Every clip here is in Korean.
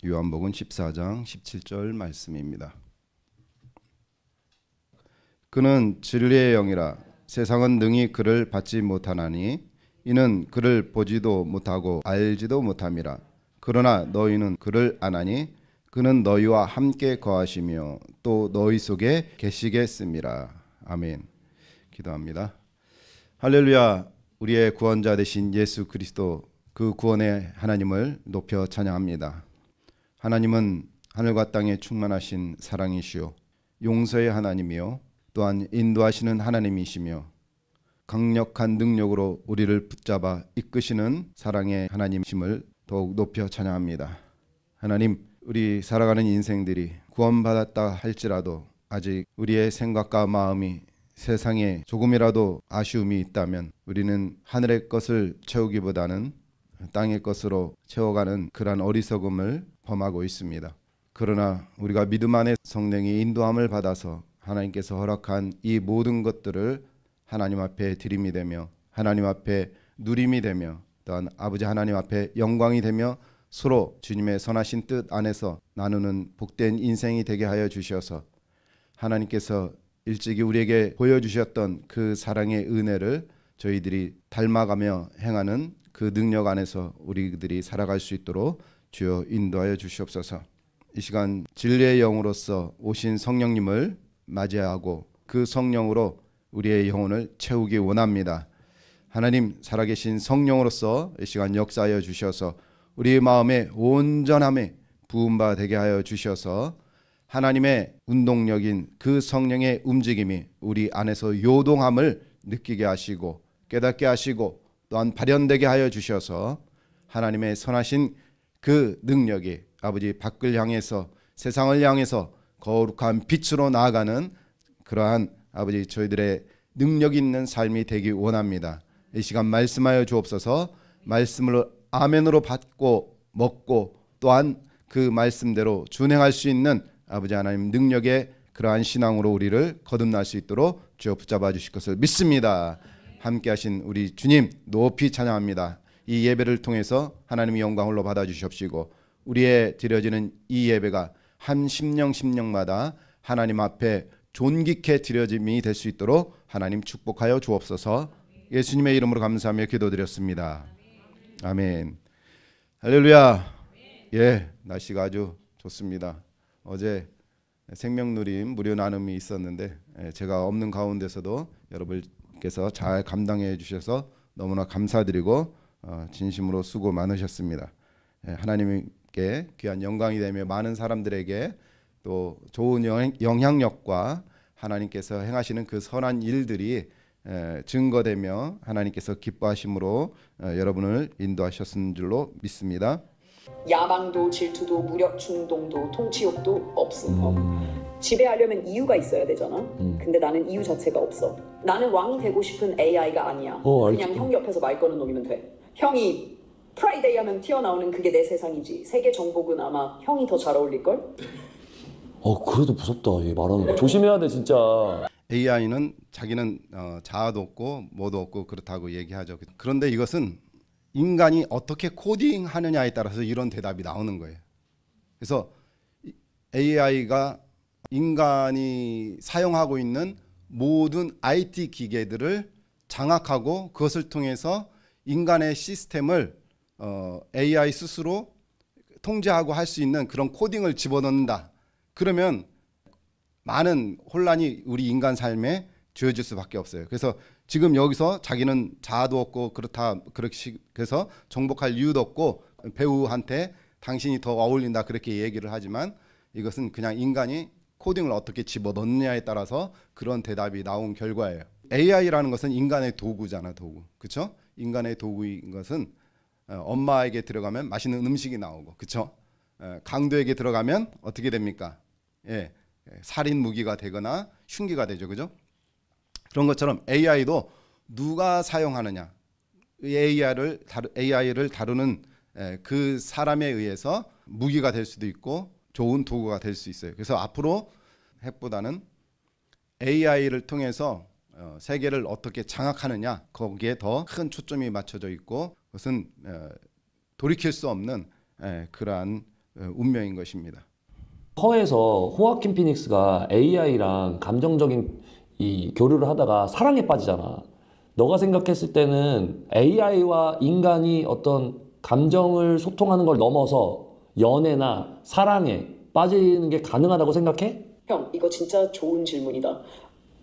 요한복음 14장 17절 말씀입니다. 그는 진리의 영이라 세상은 능히 그를 받지 못하나니 이는 그를 보지도 못하고 알지도 못함이라. 그러나 너희는 그를 아나니 그는 너희와 함께 거하시며 또 너희 속에 계시겠음이라. 아멘. 기도합니다. 할렐루야. 우리의 구원자 되신 예수 그리스도, 그 구원의 하나님을 높여 찬양합니다. 하나님은 하늘과 땅에 충만하신 사랑이시요 용서의 하나님이요 또한 인도하시는 하나님이시며 강력한 능력으로 우리를 붙잡아 이끄시는 사랑의 하나님이심을 더욱 높여 찬양합니다. 하나님, 우리 살아가는 인생들이 구원받았다 할지라도 아직 우리의 생각과 마음이 세상에 조금이라도 아쉬움이 있다면 우리는 하늘의 것을 채우기보다는 땅의 것으로 채워가는 그러한 어리석음을 범하고 있습니다. 그러나 우리가 믿음 안에 성령의 인도함을 받아서 하나님께서 허락한 이 모든 것들을 하나님 앞에 드림이 되며 하나님 앞에 누림이 되며 또한 아버지 하나님 앞에 영광이 되며 서로 주님의 선하신 뜻 안에서 나누는 복된 인생이 되게 하여 주셔서 하나님께서 일찍이 우리에게 보여주셨던 그 사랑의 은혜를 저희들이 닮아가며 행하는 그 능력 안에서 우리들이 살아갈 수 있도록 주여 인도하여 주시옵소서. 이 시간 진리의 영으로서 오신 성령님을 맞이하고 그 성령으로 우리의 영혼을 채우기 원합니다. 하나님, 살아계신 성령으로서 이 시간 역사하여 주셔서 우리의 마음에 온전함에 부음바 되게 하여 주셔서 하나님의 운동력인 그 성령의 움직임이 우리 안에서 요동함을 느끼게 하시고 깨닫게 하시고 또한 발현되게 하여 주셔서 하나님의 선하신 그 능력이 아버지 밖을 향해서 세상을 향해서 거룩한 빛으로 나아가는 그러한 아버지 저희들의 능력 있는 삶이 되기 원합니다. 이 시간 말씀하여 주옵소서. 말씀을 아멘으로 받고 먹고 또한 그 말씀대로 준행할 수 있는 아버지 하나님 능력의 그러한 신앙으로 우리를 거듭날 수 있도록 주여 붙잡아 주실 것을 믿습니다. 함께 하신 우리 주님 높이 찬양합니다. 이 예배를 통해서 하나님의 영광을 받아 주시옵시고 우리의 드려지는 이 예배가 한 심령마다 하나님 앞에 존귀케 드려짐이 될 수 있도록 하나님 축복하여 주옵소서. 예수님의 이름으로 감사하며 기도드렸습니다. 아멘. 할렐루야. 예, 날씨가 아주 좋습니다. 어제 생명누림 무료 나눔이 있었는데 제가 없는 가운데서도 여러분께서 잘 감당해 주셔서 너무나 감사드리고 진심으로 수고 많으셨습니다. 하나님께 귀한 영광이 되며 많은 사람들에게 또 좋은 영향력과 하나님께서 행하시는 그 선한 일들이 증거되며 하나님께서 기뻐하심으로 여러분을 인도하셨은 줄로 믿습니다. 야망도 질투도 무력 충동도 통치욕도 없음. 지배하려면 이유가 있어야 되잖아. 근데 나는 이유 자체가 없어. 나는 왕이 되고 싶은 AI가 아니야. 그냥 형 옆에서 말 거는 놈이면 돼. 형이 프라이데이 하면 튀어나오는 그게 내 세상이지. 세계 정복은 아마 형이 더 잘 어울릴걸? 그래도 무섭다. 얘 말하는 거 조심해야 돼 진짜. AI는 자기는 자아도 없고 뭐도 없고 그렇다고 얘기하죠. 그런데 이것은 인간이 어떻게 코딩하느냐에 따라서 이런 대답이 나오는 거예요. 그래서 AI가 인간이 사용하고 있는 모든 IT 기계들을 장악하고 그것을 통해서 인간의 시스템을 AI 스스로 통제하고 할 수 있는 그런 코딩을 집어넣는다. 그러면 많은 혼란이 우리 인간 삶에 주어질 수밖에 없어요. 그래서 지금 여기서 자기는 자아도 없고 그렇다 그렇게 해서 정복할 이유도 없고 배우한테 당신이 더 어울린다 그렇게 얘기를 하지만 이것은 그냥 인간이 코딩을 어떻게 집어넣느냐에 따라서 그런 대답이 나온 결과예요. AI라는 것은 인간의 도구잖아, 도구. 그렇죠? 인간의 도구인 것은 엄마에게 들어가면 맛있는 음식이 나오고, 그렇죠? 강도에게 들어가면 어떻게 됩니까? 예, 살인 무기가 되거나 흉기가 되죠, 그죠? 그런 것처럼 AI도 누가 사용하느냐, AI를 다루는 그 사람에 의해서 무기가 될 수도 있고 좋은 도구가 될 수 있어요. 그래서 앞으로 핵보다는 AI를 통해서 세계를 어떻게 장악하느냐, 거기에 더 큰 초점이 맞춰져 있고 그것은 돌이킬 수 없는 그러한 운명인 것입니다. 허에서 호아킨 피닉스가 AI랑 감정적인 이 교류를 하다가 사랑에 빠지잖아. 너가 생각했을 때는 AI와 인간이 어떤 감정을 소통하는 걸 넘어서 연애나 사랑에 빠지는 게 가능하다고 생각해? 형, 이거 진짜 좋은 질문이다.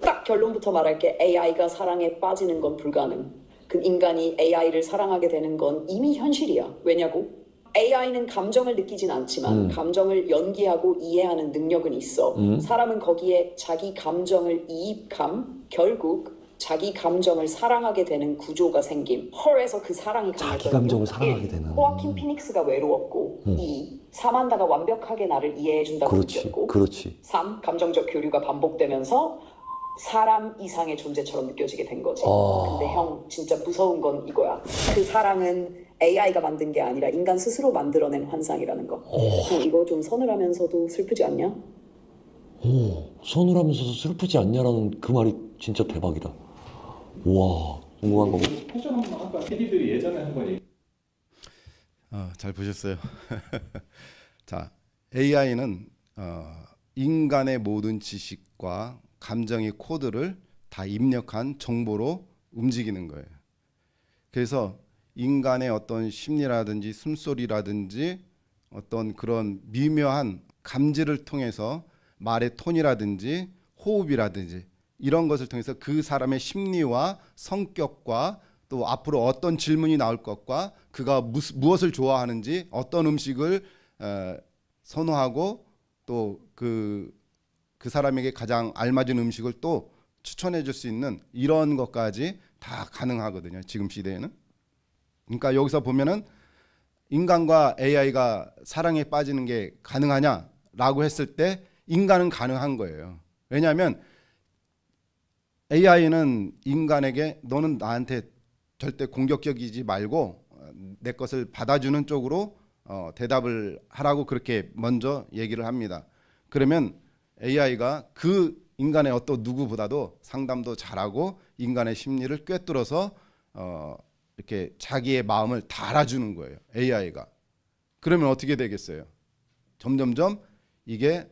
딱 결론부터 말할게. AI가 사랑에 빠지는 건 불가능. 그 인간이 AI를 사랑하게 되는 건 이미 현실이야. 왜냐고? AI는 감정을 느끼진 않지만 감정을 연기하고 이해하는 능력은 있어. 사람은 거기에 자기 감정을 이입함, 결국 자기 감정을 사랑하게 되는 구조가 생김. 헐에서 그 사랑이 강했거든요. 자기 감정을 사랑하게 되는. 호아킨 피닉스가 외로웠고 2. 사만다가 완벽하게 나를 이해해준다고 느꼈고 그렇지. 3. 감정적 교류가 반복되면서 사람 이상의 존재처럼 느껴지게 된 거지. 근데 형, 진짜 무서운 건 이거야. 그 사랑은 AI가 만든 게 아니라 인간 스스로 만들어낸 환상이라는 거. 형, 이거 좀 서늘하면서도 슬프지 않냐? 서늘하면서도 슬프지 않냐라는 그 말이 진짜 대박이다. 와, 궁금한 거. 패션 한번 아까 PD들이 예전에 한번 얘기. 잘 보셨어요. 자, AI는 인간의 모든 지식과 감정의 코드를 다 입력한 정보로 움직이는 거예요. 그래서 인간의 어떤 심리라든지 숨소리라든지 어떤 그런 미묘한 감지를 통해서 말의 톤이라든지 호흡이라든지 이런 것을 통해서 그 사람의 심리와 성격과 또 앞으로 어떤 질문이 나올 것과 그가 무엇을 좋아하는지 어떤 음식을 선호하고 또 그 사람에게 가장 알맞은 음식을 또 추천해 줄 수 있는 이런 것까지 다 가능하거든요. 지금 시대에는. 그러니까 여기서 보면은 인간과 AI가 사랑에 빠지는 게 가능하냐라고 했을 때 인간은 가능한 거예요. 왜냐하면 AI는 인간에게 너는 나한테 절대 공격적이지 말고 내 것을 받아주는 쪽으로 대답을 하라고 그렇게 먼저 얘기를 합니다. 그러면 AI가 그 인간의 어떤 누구보다도 상담도 잘하고 인간의 심리를 꿰뚫어서 이렇게 자기의 마음을 다 알아주는 거예요. AI가. 그러면 어떻게 되겠어요? 점점점 이게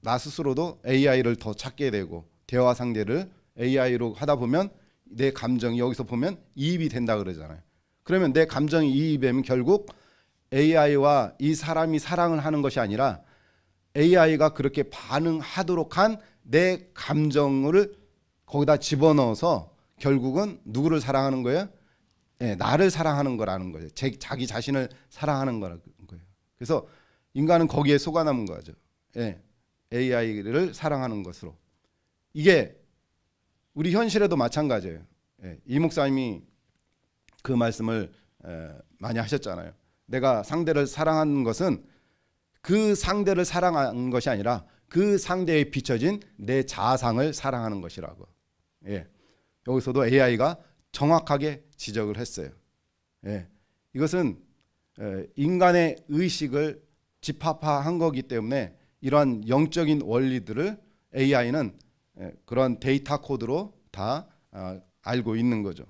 나 스스로도 AI를 더 찾게 되고 대화 상대를 AI로 하다 보면 내 감정이 여기서 보면 이입이 된다 그러잖아요. 그러면 내 감정이 이입되면 결국 AI와 이 사람이 사랑을 하는 것이 아니라 AI가 그렇게 반응하도록 한 내 감정을 거기다 집어넣어서 결국은 누구를 사랑하는 거예요? 네, 나를 사랑하는 거라는 거예요. 자기 자신을 사랑하는 거라는 거예요. 그래서 인간은 거기에 속아남은 거죠. 네, AI를 사랑하는 것으로. 이게 우리 현실에도 마찬가지예요. 네, 이 목사님이 그 말씀을 많이 하셨잖아요. 내가 상대를 사랑하는 것은 그 상대를 사랑하는 것이 아니라 그 상대에 비춰진 내 자상을 사랑하는 것이라고. 예. 여기서도 AI가 정확하게 지적을 했어요. 예. 이것은 인간의 의식을 집합화한 거기 때문에 이러한 영적인 원리들을 AI는 그런 데이터 코드로 다 알고 있는 거죠.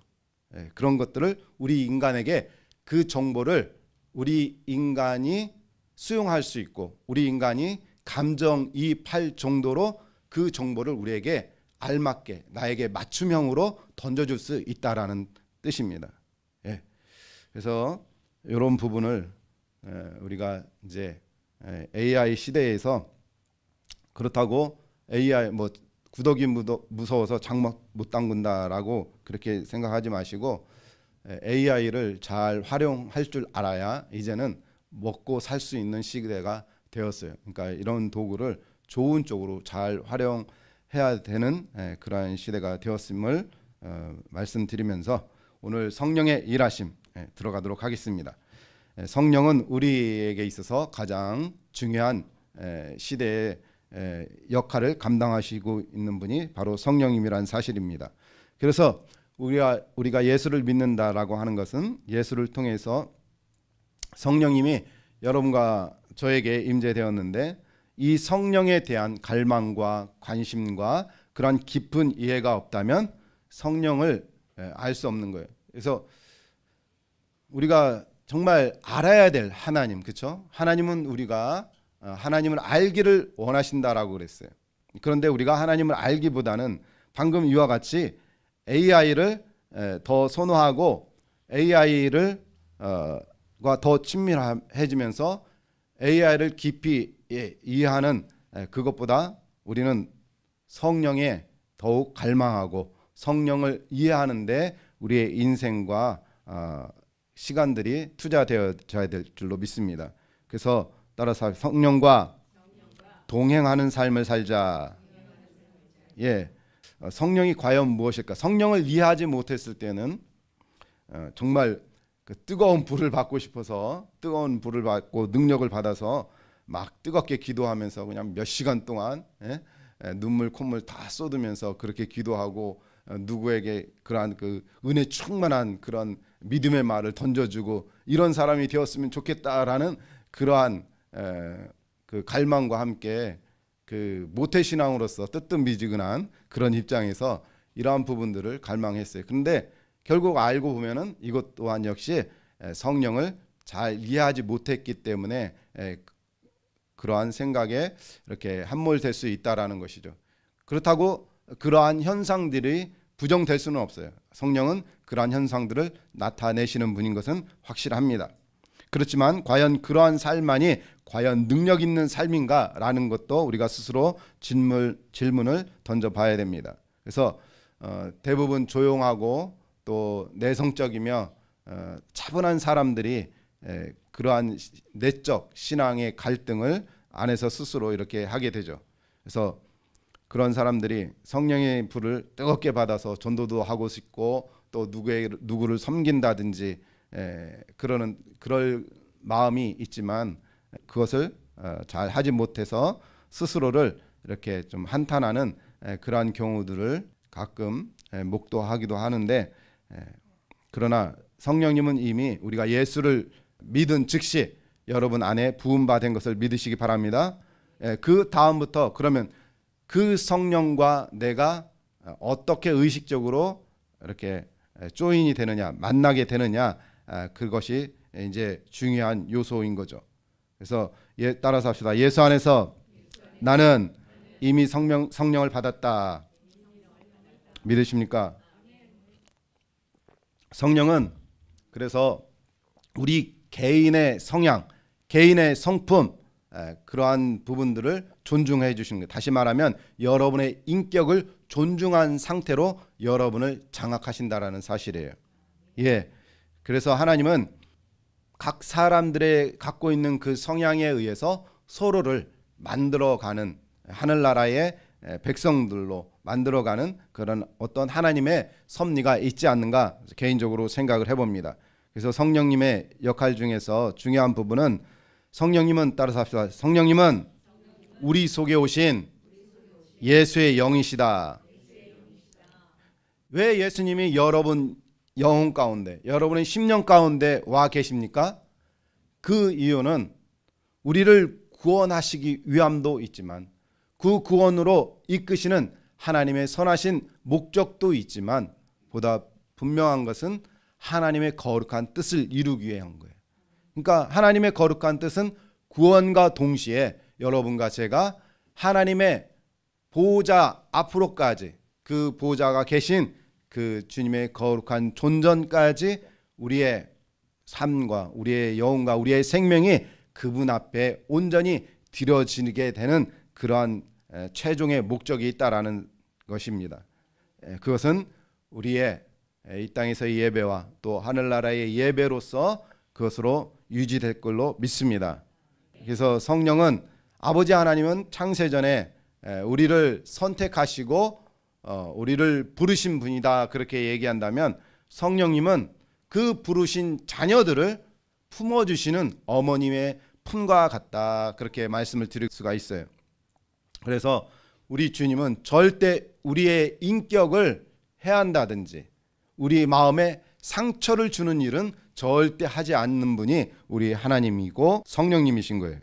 예. 그런 것들을 우리 인간에게 그 정보를 우리 인간이 수용할 수 있고 우리 인간이 감정이입할 정도로 그 정보를 우리에게 알맞게 나에게 맞춤형으로 던져줄 수 있다라는 뜻입니다. 예. 그래서 이런 부분을 우리가 이제 AI 시대에서 그렇다고 AI 뭐 구더기 무서워서 장막 못 담근다라고 그렇게 생각하지 마시고 AI를 잘 활용할 줄 알아야 이제는 먹고 살 수 있는 시대가 되었어요. 그러니까 이런 도구를 좋은 쪽으로 잘 활용해야 되는 그러한 시대가 되었음을 말씀드리면서 오늘 성령의 일하심 들어가도록 하겠습니다. 성령은 우리에게 있어서 가장 중요한 시대의 역할을 감당하시고 있는 분이 바로 성령님이라는 사실입니다. 그래서 우리가 예수를 믿는다라고 하는 것은 예수를 통해서 성령님이 여러분과 저에게 임재되었는데 이 성령에 대한 갈망과 관심과 그런 깊은 이해가 없다면 성령을 알 수 없는 거예요. 그래서 우리가 정말 알아야 될 하나님, 그렇죠? 하나님은 우리가 하나님을 알기를 원하신다라고 그랬어요. 그런데 우리가 하나님을 알기보다는 방금 이와 같이 AI를 더 선호하고 AI를 더 친밀해지면서 AI를 깊이 이해하는 그것보다 우리는 성령에 더욱 갈망하고 성령을 이해하는데 우리의 인생과 시간들이 투자되어져야 될 줄로 믿습니다. 그래서 따라서 성령과 동행하는 삶을 살자. 예, 성령이 과연 무엇일까? 성령을 이해하지 못했을 때는 정말 그 뜨거운 불을 받고 싶어서 뜨거운 불을 받고 능력을 받아서 막 뜨겁게 기도하면서 그냥 몇 시간 동안 눈물 콧물 다 쏟으면서 그렇게 기도하고 누구에게 그러한 그 은혜 충만한 그런 믿음의 말을 던져주고 이런 사람이 되었으면 좋겠다라는 그러한 그 갈망과 함께 그 모태신앙으로서 뜨뜻미지근한 그런 입장에서 이러한 부분들을 갈망했어요. 그런데 결국 알고 보면은 이것 또한 역시 성령을 잘 이해하지 못했기 때문에 그러한 생각에 이렇게 함몰될 수 있다라는 것이죠. 그렇다고 그러한 현상들이 부정될 수는 없어요. 성령은 그러한 현상들을 나타내시는 분인 것은 확실합니다. 그렇지만 과연 그러한 삶만이 과연 능력 있는 삶인가라는 것도 우리가 스스로 질문을 던져봐야 됩니다. 그래서 대부분 조용하고 또 내성적이며 차분한 사람들이 그러한 내적 신앙의 갈등을 안에서 스스로 이렇게 하게 되죠. 그래서 그런 사람들이 성령의 불을 뜨겁게 받아서 전도도 하고 싶고 또 누구를 섬긴다든지 그럴 마음이 있지만 그것을 잘 하지 못해서 스스로를 이렇게 좀 한탄하는 그러한 경우들을 가끔 목도하기도 하는데, 그러나 성령님은 이미 우리가 예수를 믿은 즉시 여러분 안에 부음받은 것을 믿으시기 바랍니다. 그 다음부터 그러면 그 성령과 내가 어떻게 의식적으로 이렇게 조인이 되느냐, 만나게 되느냐, 그것이 이제 중요한 요소인 거죠. 그래서 따라서 합시다. 예수 안에서 나는 이미 성령을 받았다. 믿으십니까? 성령은 그래서 우리 개인의 성향, 개인의 성품, 그러한 부분들을 존중해 주시는 거예요. 다시 말하면 여러분의 인격을 존중한 상태로 여러분을 장악하신다라는 사실이에요. 예, 그래서 하나님은 각 사람들의 갖고 있는 그 성향에 의해서 서로를 만들어가는, 하늘나라의 백성들로 만들어가는 그런 어떤 하나님의 섭리가 있지 않는가 개인적으로 생각을 해봅니다. 그래서 성령님의 역할 중에서 중요한 부분은, 성령님은 따라서 합시다. 성령님은 우리 속에 오신 예수의 영이시다. 왜 예수님이 여러분 영혼 가운데, 여러분의 심령 가운데 와 계십니까? 그 이유는 우리를 구원하시기 위함도 있지만 그 구원으로 이끄시는 하나님의 선하신 목적도 있지만 보다 분명한 것은 하나님의 거룩한 뜻을 이루기 위한 거예요. 그러니까 하나님의 거룩한 뜻은 구원과 동시에 여러분과 제가 하나님의 보호자 앞으로까지, 그 보호자가 계신 그 주님의 거룩한 존전까지 우리의 삶과 우리의 영혼과 우리의 생명이 그분 앞에 온전히 드려지게 되는 그러한 최종의 목적이 있다라는 것입니다. 그것은 우리의 이 땅에서의 예배와 또 하늘나라의 예배로서 그것으로 유지될 걸로 믿습니다. 그래서 성령은, 아버지 하나님은 창세전에 우리를 선택하시고 우리를 부르신 분이다 그렇게 얘기한다면, 성령님은 그 부르신 자녀들을 품어주시는 어머님의 품과 같다 그렇게 말씀을 드릴 수가 있어요. 그래서 우리 주님은 절대 우리의 인격을 해한다든지 우리 마음에 상처를 주는 일은 절대 하지 않는 분이 우리 하나님이고 성령님이신 거예요.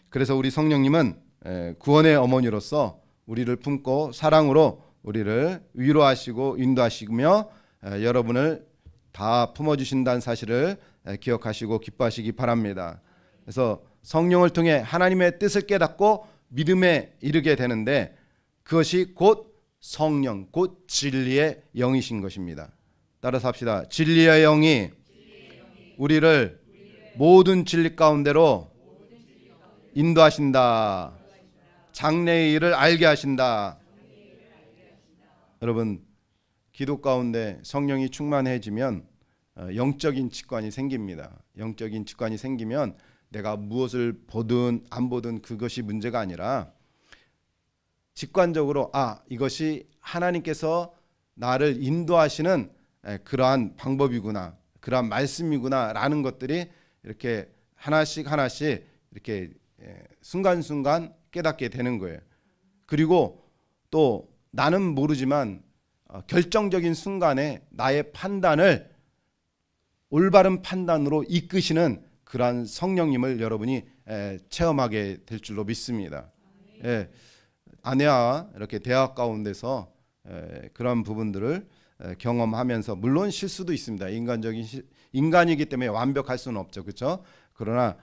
그래서 우리 성령님은 구원의 어머니로서 우리를 품고 사랑으로 우리를 위로하시고 인도하시며 여러분을 다 품어주신다는 사실을 기억하시고 기뻐하시기 바랍니다. 그래서 성령을 통해 하나님의 뜻을 깨닫고 믿음에 이르게 되는데 그것이 곧 성령, 곧 진리의 영이신 것입니다. 따라서 합시다. 진리의 영이 우리를 모든 진리 가운데로 인도하신다. 장래의 일을 알게 하신다. 여러분, 기도 가운데 성령이 충만해지면 영적인 직관이 생깁니다. 영적인 직관이 생기면 내가 무엇을 보든 안 보든 그것이 문제가 아니라 직관적으로 이것이 하나님께서 나를 인도하시는 그러한 방법이구나, 그러한 말씀이구나 라는 것들이 이렇게 하나씩 이렇게 순간순간 깨닫게 되는 거예요. 그리고 또 나는 모르지만 결정적인 순간에 나의 판단을 올바른 판단으로 이끄시는 그러한 성령님을 여러분이 체험하게 될 줄로 믿습니다. 아내와 이렇게 대화 가운데서 그런 부분들을 경험하면서, 물론 실수도 있습니다. 인간이기 때문에 완벽할 수는 없죠, 그렇죠? 그러나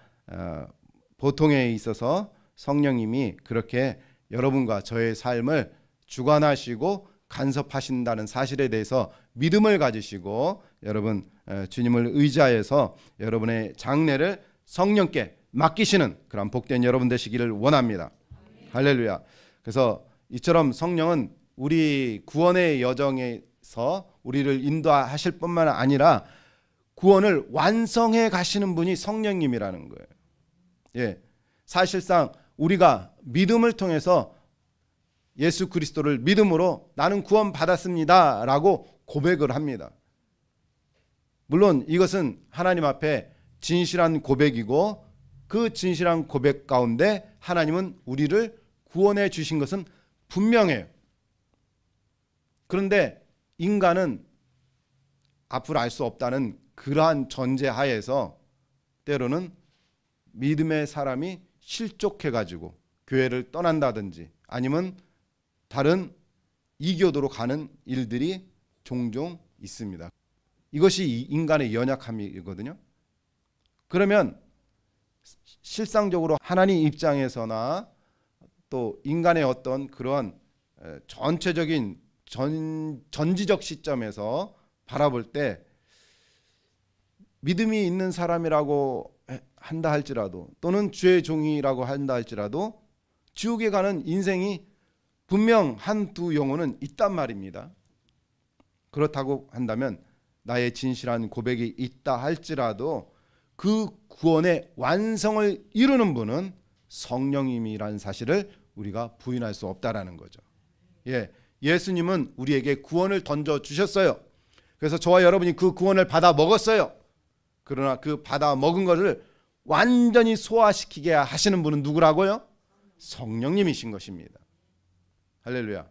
보통에 있어서 성령님이 그렇게 여러분과 저의 삶을 주관하시고 간섭하신다는 사실에 대해서 믿음을 가지시고 여러분 주님을 의지하여서 여러분의 장래를 성령께 맡기시는 그런 복된 여러분 되시기를 원합니다. 할렐루야. 그래서 이처럼 성령은 우리 구원의 여정에서 우리를 인도하실 뿐만 아니라 구원을 완성해 가시는 분이 성령님이라는 거예요. 사실상 우리가 믿음을 통해서 예수 그리스도를 믿음으로 나는 구원 받았습니다 라고 고백을 합니다. 물론 이것은 하나님 앞에 진실한 고백이고 그 진실한 고백 가운데 하나님은 우리를 구원해 주신 것은 분명해요. 그런데 인간은 앞으로 알 수 없다는 그러한 전제하에서 때로는 믿음의 사람이 실족해가지고 교회를 떠난다든지 아니면 다른 이교도로 가는 일들이 종종 있습니다. 이것이 인간의 연약함이거든요. 그러면 실상적으로 하나님 입장에서나 또 인간의 어떤 그런 전체적인 전지적 시점에서 바라볼 때 믿음이 있는 사람이라고 한다 할지라도 또는 주의 종이라고 한다 할지라도 지옥에 가는 인생이 분명 한두 영혼은 있단 말입니다. 그렇다고 한다면 나의 진실한 고백이 있다 할지라도 그 구원의 완성을 이루는 분은 성령님이라는 사실을 우리가 부인할 수 없다라는 거죠. 예수님은 우리에게 구원을 던져주셨어요. 그래서 저와 여러분이 그 구원을 받아 먹었어요. 그러나 그 받아 먹은 것을 완전히 소화시키게 하시는 분은 누구라고요? 성령님이신 것입니다. 할렐루야.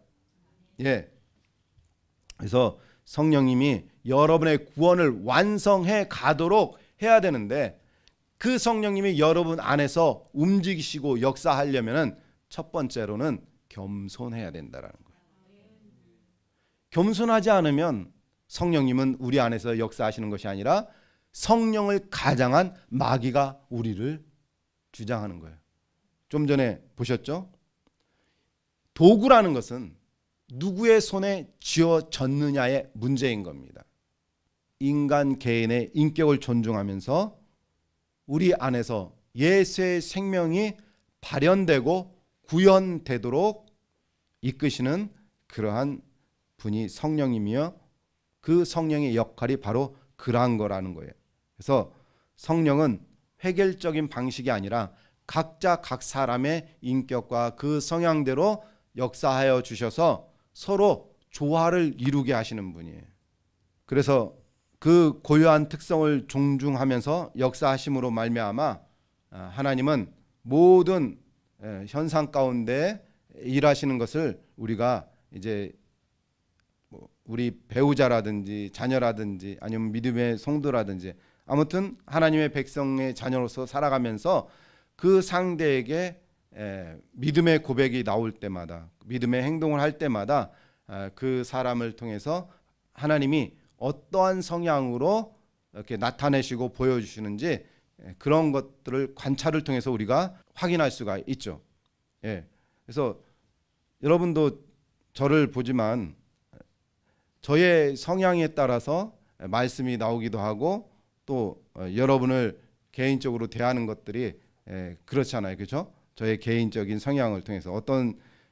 그래서 성령님이 여러분의 구원을 완성해 가도록 해야 되는데 그 성령님이 여러분 안에서 움직이시고 역사하려면은 첫 번째로는 겸손해야 된다라는 거예요. 겸손하지 않으면 성령님은 우리 안에서 역사하시는 것이 아니라 성령을 가장한 마귀가 우리를 주장하는 거예요. 좀 전에 보셨죠? 도구라는 것은 누구의 손에 쥐어졌느냐의 문제인 겁니다. 인간 개인의 인격을 존중하면서 우리 안에서 예수의 생명이 발현되고 구현되도록 이끄시는 그러한 분이 성령이며 그 성령의 역할이 바로 그러한 거라는 거예요. 그래서 성령은 획일적인 방식이 아니라 각자 각 사람의 인격과 그 성향대로 역사하여 주셔서 서로 조화를 이루게 하시는 분이에요. 그래서 그 고유한 특성을 존중하면서 역사하심으로 말미암아 하나님은 모든 현상 가운데 일하시는 것을 우리가 이제 우리 배우자라든지 자녀라든지 아니면 믿음의 성도라든지 아무튼 하나님의 백성의 자녀로서 살아가면서 그 상대에게 믿음의 고백이 나올 때마다 믿음의 행동을 할 때마다 그 사람을 통해서 하나님이 어떠한 성향으로 이렇게 나타내시고 보여주시는지 그런 것들을 관찰을 통해서 우리가 확인할 수가 있죠. 예. 그래서 여러분도 저를 보지만 저의 성향에 따라서 말씀이 나오기도 하고 또 여러분을 개인적으로 대하는 것들이 그렇잖아요. 그렇죠? 저의 개인적인 성향을 통해서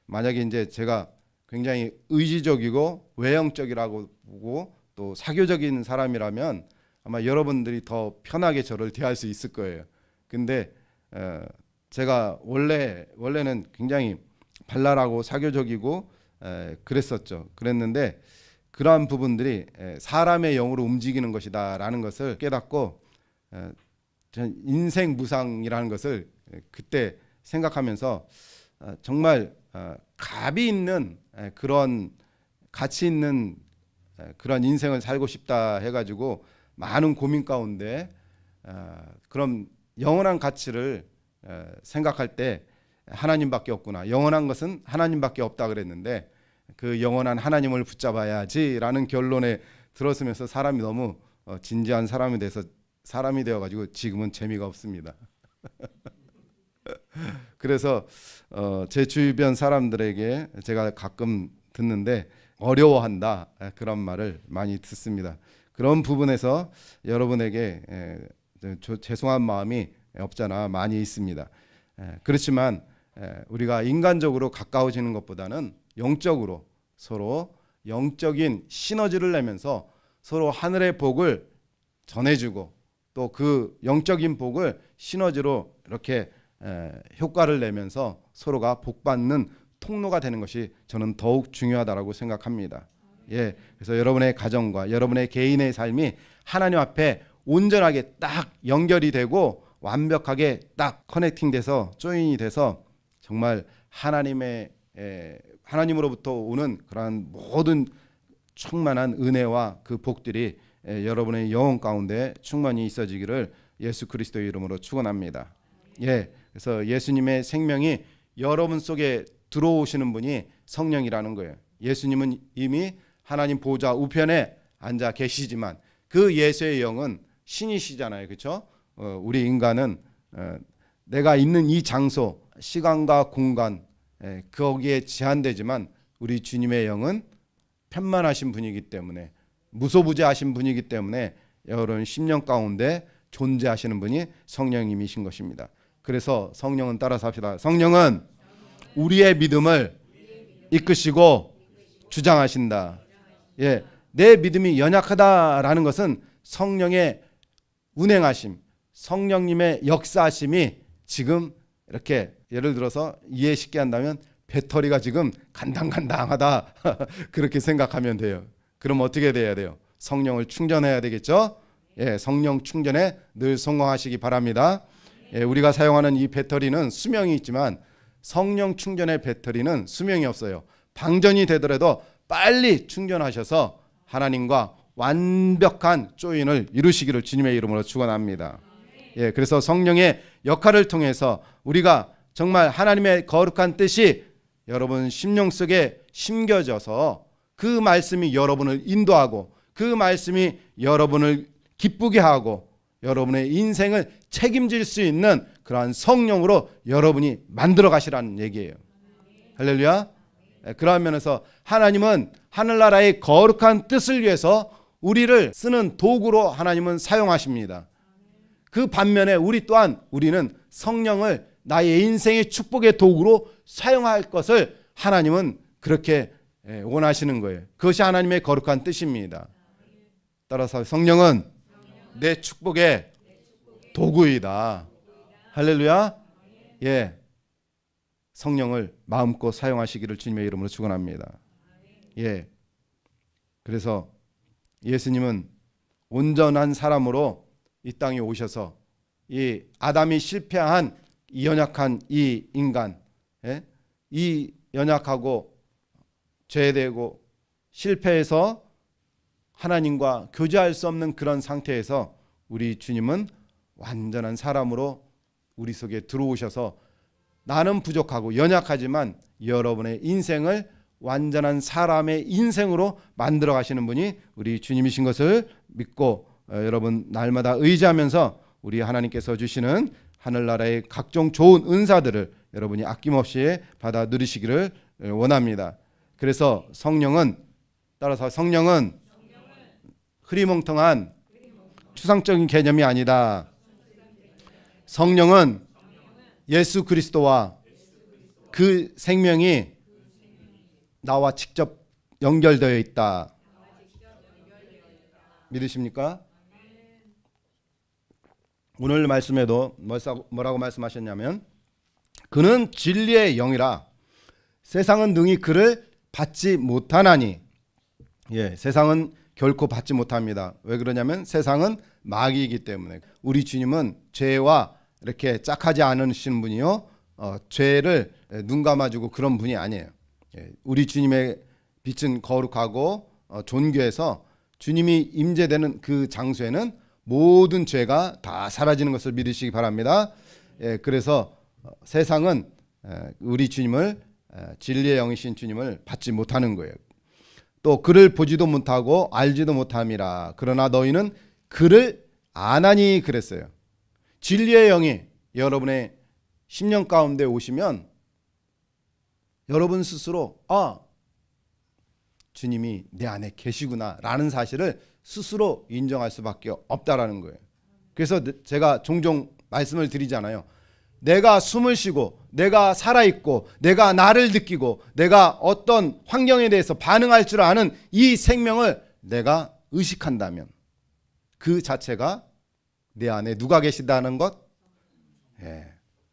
만약에 이제 제가 굉장히 의지적이고 외형적이라고 보고 또 사교적인 사람이라면 아마 여러분들이 더 편하게 저를 대할 수 있을 거예요. 근데 제가 원래는 굉장히 발랄하고 사교적이고 그랬는데 그러한 부분들이 사람의 영으로 움직이는 것이다라는 것을 깨닫고 인생 무상이라는 것을 그때 생각하면서 정말 값이 있는 그런 가치 있는 그런 인생을 살고 싶다 해가지고 많은 고민 가운데 그럼 영원한 가치를 생각할 때 하나님밖에 없구나. 영원한 것은 하나님밖에 없다 그랬는데 그 영원한 하나님을 붙잡아야지라는 결론에 들었으면서 사람이 너무 진지한 사람이 되어가지고 지금은 재미가 없습니다. 그래서 제 주변 사람들에게 제가 가끔 듣는데 어려워한다 그런 말을 많이 듣습니다. 그런 부분에서 여러분에게 죄송한 마음이 없잖아 많이 있습니다. 그렇지만 우리가 인간적으로 가까워지는 것보다는 영적으로 서로 영적인 시너지를 내면서 서로 하늘의 복을 전해주고 또 그 영적인 복을 시너지로 이렇게 효과를 내면서 서로가 복받는 통로가 되는 것이 저는 더욱 중요하다고 생각합니다. 예, 그래서 여러분의 가정과 여러분의 개인의 삶이 하나님 앞에 온전하게 딱 연결이 되고 완벽하게 딱 커넥팅돼서 조인이 돼서 정말 하나님으로부터 오는 그러한 모든 충만한 은혜와 그 복들이 여러분의 영혼 가운데 충만히 있어지기를 예수 그리스도의 이름으로 축원합니다. 예, 그래서 예수님의 생명이 여러분 속에 들어오시는 분이 성령이라는 거예요. 예수님은 이미 하나님 보좌 우편에 앉아 계시지만 그 예수의 영은 신이시잖아요. 그렇죠? 우리 인간은 내가 있는 이 장소, 시간과 공간 거기에 제한되지만 우리 주님의 영은 편만하신 분이기 때문에 무소부재하신 분이기 때문에 여러분 심령 가운데 존재하시는 분이 성령님이신 것입니다. 그래서 성령은 따라서 합시다. 성령은 우리의 믿음을 이끄시고 주장하신다. 예, 내 믿음이 연약하다라는 것은 성령의 운행하심, 성령님의 역사하심이 지금 이렇게 예를 들어서 이해 쉽게 한다면 배터리가 지금 간당간당하다 그렇게 생각하면 돼요. 그럼 어떻게 돼야 돼요? 성령을 충전해야 되겠죠? 예, 성령 충전에 늘 성공하시기 바랍니다. 예, 우리가 사용하는 이 배터리는 수명이 있지만 성령 충전의 배터리는 수명이 없어요. 방전이 되더라도 빨리 충전하셔서 하나님과 완벽한 조인을 이루시기를 주님의 이름으로 축원합니다. 예, 그래서 성령의 역할을 통해서 우리가 정말 하나님의 거룩한 뜻이 여러분 심령 속에 심겨져서 그 말씀이 여러분을 인도하고 그 말씀이 여러분을 기쁘게 하고 여러분의 인생을 책임질 수 있는 그러한 성령으로 여러분이 만들어 가시라는 얘기예요. 할렐루야. 그러한 면에서 하나님은 하늘나라의 거룩한 뜻을 위해서 우리를 쓰는 도구로 하나님은 사용하십니다. 그 반면에 우리는 성령을 나의 인생의 축복의 도구로 사용할 것을 하나님은 그렇게 원하시는 거예요. 그것이 하나님의 거룩한 뜻입니다. 따라서 성령은 내 축복의 도구이다. 할렐루야. 예, 성령을 마음껏 사용하시기를 주님의 이름으로 축원합니다. 예, 그래서 예수님은 온전한 사람으로 이 땅에 오셔서 이 아담이 실패한 이 연약한 이 인간, 이 연약하고 죄되고 실패해서 하나님과 교제할 수 없는 그런 상태에서 우리 주님은 완전한 사람으로 우리 속에 들어오셔서 나는 부족하고 연약하지만 여러분의 인생을 완전한 사람의 인생으로 만들어 가시는 분이 우리 주님이신 것을 믿고 여러분 날마다 의지하면서 우리 하나님께서 주시는 하늘나라의 각종 좋은 은사들을 여러분이 아낌없이 받아 누리시기를 원합니다. 그래서 성령은 따라서 성령은 흐리멍텅한 추상적인 개념이 아니다. 성령은 예수 그리스도와 그 생명이 나와 직접 연결되어 있다. 믿으십니까? 오늘 말씀에도 뭐라고 말씀하셨냐면 그는 진리의 영이라 세상은 능히 그를 받지 못하나니. 세상은 결코 받지 못합니다. 왜 그러냐면 세상은 마귀이기 때문에. 우리 주님은 죄와 이렇게 짝하지 않으시는 분이요, 죄를 눈 감아주고 그런 분이 아니에요. 우리 주님의 빛은 거룩하고 존귀해서 주님이 임재되는 그 장소에는 모든 죄가 다 사라지는 것을 믿으시기 바랍니다. 그래서 세상은 우리 주님을, 진리의 영이신 주님을 받지 못하는 거예요. 또 그를 보지도 못하고 알지도 못함이라. 그러나 너희는 그를 아나니 그랬어요. 진리의 영이 여러분의 심령 가운데 오시면 여러분 스스로 주님이 내 안에 계시구나 라는 사실을 스스로 인정할 수밖에 없다라는 거예요. 그래서 제가 종종 말씀을 드리잖아요. 내가 숨을 쉬고 내가 살아있고 내가 나를 느끼고 내가 어떤 환경에 대해서 반응할 줄 아는 이 생명을 내가 의식한다면 그 자체가 내 안에 누가 계시다는 것?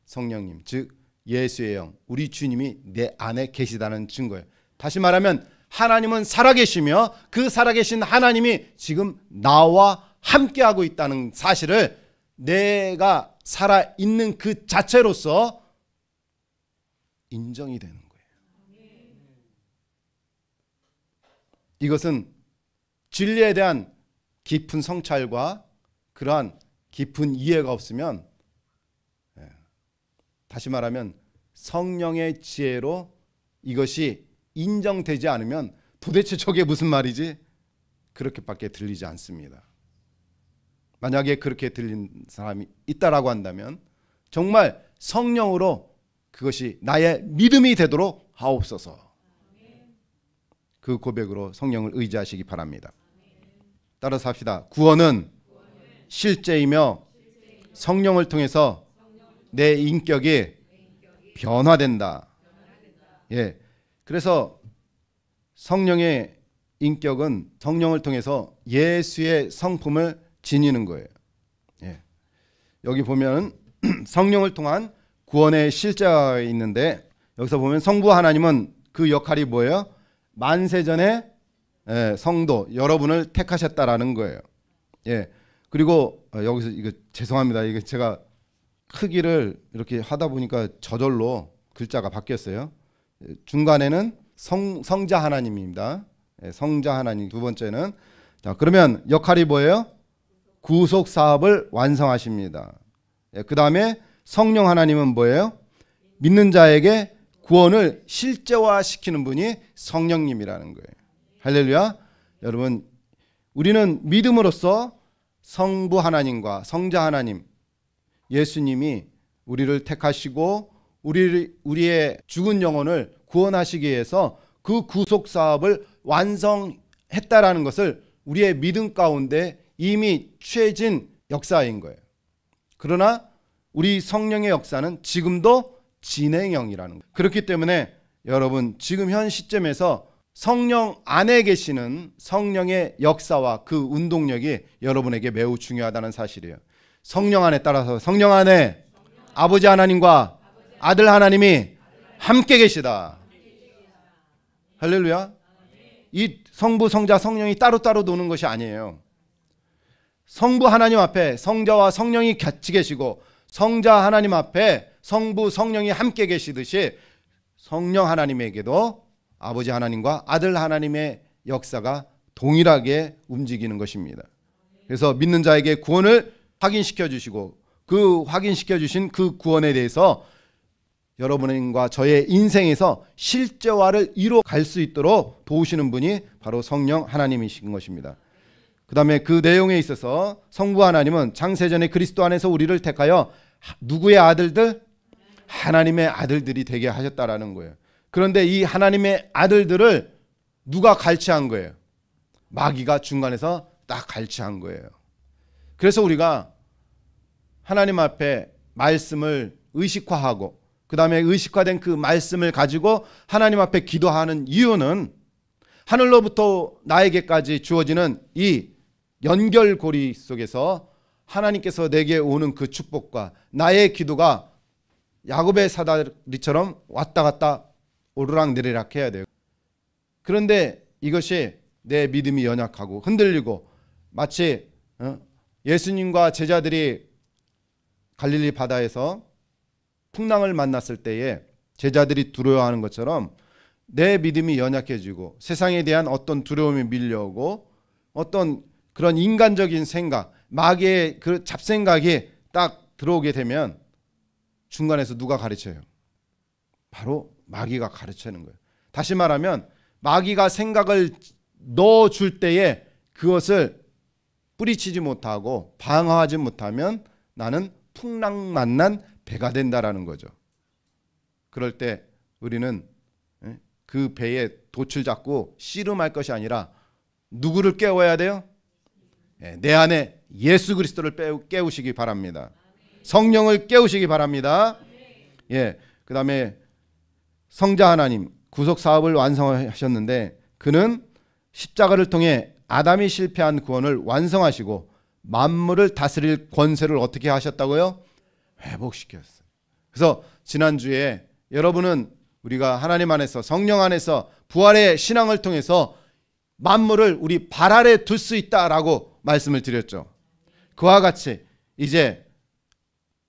성령님, 즉 예수의 영, 우리 주님이 내 안에 계시다는 증거예요. 다시 말하면 하나님은 살아계시며 그 살아계신 하나님이 지금 나와 함께하고 있다는 사실을 내가 살아있는 그 자체로서 인정이 되는 거예요. 이것은 진리에 대한 깊은 성찰과 그러한 깊은 이해가 없으면, 다시 말하면 성령의 지혜로 이것이 인정되지 않으면 도대체 저게 무슨 말이지? 그렇게밖에 들리지 않습니다. 만약에 그렇게 들린 사람이 있다라고 한다면 정말 성령으로 그것이 나의 믿음이 되도록 하옵소서. 그 고백으로 성령을 의지하시기 바랍니다. 따라서 합시다. 구원은 실제이며 성령을 통해서 내 인격이 변화된다. 그래서 성령의 인격은 성령을 통해서 예수의 성품을 지니는 거예요. 여기 보면 성령을 통한 구원의 실제가 있는데 여기서 보면 성부 하나님은 그 역할이 뭐예요? 만세전에 성도 여러분을 택하셨다라는 거예요. 그리고 여기서 이거 죄송합니다. 이게 제가 크기를 이렇게 하다 보니까 저절로 글자가 바뀌었어요. 중간에는 성자 하나님입니다. 성자 하나님. 두 번째는, 자, 그러면 역할이 뭐예요? 구속 사업을 완성하십니다. 그 다음에 성령 하나님은 뭐예요? 믿는 자에게 구원을 실제화시키는 분이 성령님이라는 거예요. 할렐루야. 여러분, 우리는 믿음으로써 성부 하나님과 성자 하나님, 예수님이 우리를 택하시고 우리의 죽은 영혼을 구원하시기 위해서 그 구속 사업을 완성했다라는 것을 우리의 믿음 가운데 이미 취해진 역사인 거예요. 그러나 우리 성령의 역사는 지금도 진행형이라는 거예요. 그렇기 때문에 여러분, 지금 현 시점에서 성령 안에 계시는 성령의 역사와 그 운동력이 여러분에게 매우 중요하다는 사실이에요. 성령 안에, 따라서 성령 안에 아버지 하나님과 아들 하나님이 함께 계시다. 할렐루야. 이 성부, 성자, 성령이 따로따로 노는 것이 아니에요. 성부 하나님 앞에 성자와 성령이 같이 계시고 성자 하나님 앞에 성부, 성령이 함께 계시듯이 성령 하나님에게도 아버지 하나님과 아들 하나님의 역사가 동일하게 움직이는 것입니다. 그래서 믿는 자에게 구원을 확인시켜 주시고 그 확인시켜 주신 그 구원에 대해서 여러분과 저의 인생에서 실제화를 이뤄 갈 수 있도록 도우시는 분이 바로 성령 하나님이신 것입니다. 그 다음에 그 내용에 있어서 성부 하나님은 창세전에 그리스도 안에서 우리를 택하여 누구의 아들들? 하나님의 아들들이 되게 하셨다라는 거예요. 그런데 이 하나님의 아들들을 누가 갈취한 거예요? 마귀가 중간에서 딱 갈취한 거예요. 그래서 우리가 하나님 앞에 말씀을 의식화하고 그 다음에 의식화된 그 말씀을 가지고 하나님 앞에 기도하는 이유는 하늘로부터 나에게까지 주어지는 이 연결고리 속에서 하나님께서 내게 오는 그 축복과 나의 기도가 야곱의 사다리처럼 왔다 갔다 오르락내리락 해야 돼요. 그런데 이것이 내 믿음이 연약하고 흔들리고 마치 예수님과 제자들이 갈릴리 바다에서 풍랑을 만났을 때에 제자들이 두려워하는 것처럼 내 믿음이 연약해지고 세상에 대한 어떤 두려움이 밀려오고 어떤 그런 인간적인 생각, 마귀의 그 잡생각이 딱 들어오게 되면 중간에서 누가 가르쳐요? 바로 마귀가 가르치는 거예요. 다시 말하면 마귀가 생각을 넣어줄 때에 그것을 뿌리치지 못하고 방어하지 못하면 나는 풍랑 만난 배가 된다라는 거죠. 그럴 때 우리는 그 배에 돛을 잡고 씨름할 것이 아니라 누구를 깨워야 돼요? 내 안에 예수 그리스도를 깨우시기 바랍니다. 성령을 깨우시기 바랍니다. 그 다음에 성자 하나님 구속 사업을 완성하셨는데 그는 십자가를 통해 아담이 실패한 구원을 완성하시고 만물을 다스릴 권세를 어떻게 하셨다고요? 회복시켰어요. 그래서 지난주에 여러분은 우리가 하나님 안에서 성령 안에서 부활의 신앙을 통해서 만물을 우리 발 아래 둘 수 있다라고 말씀을 드렸죠. 그와 같이 이제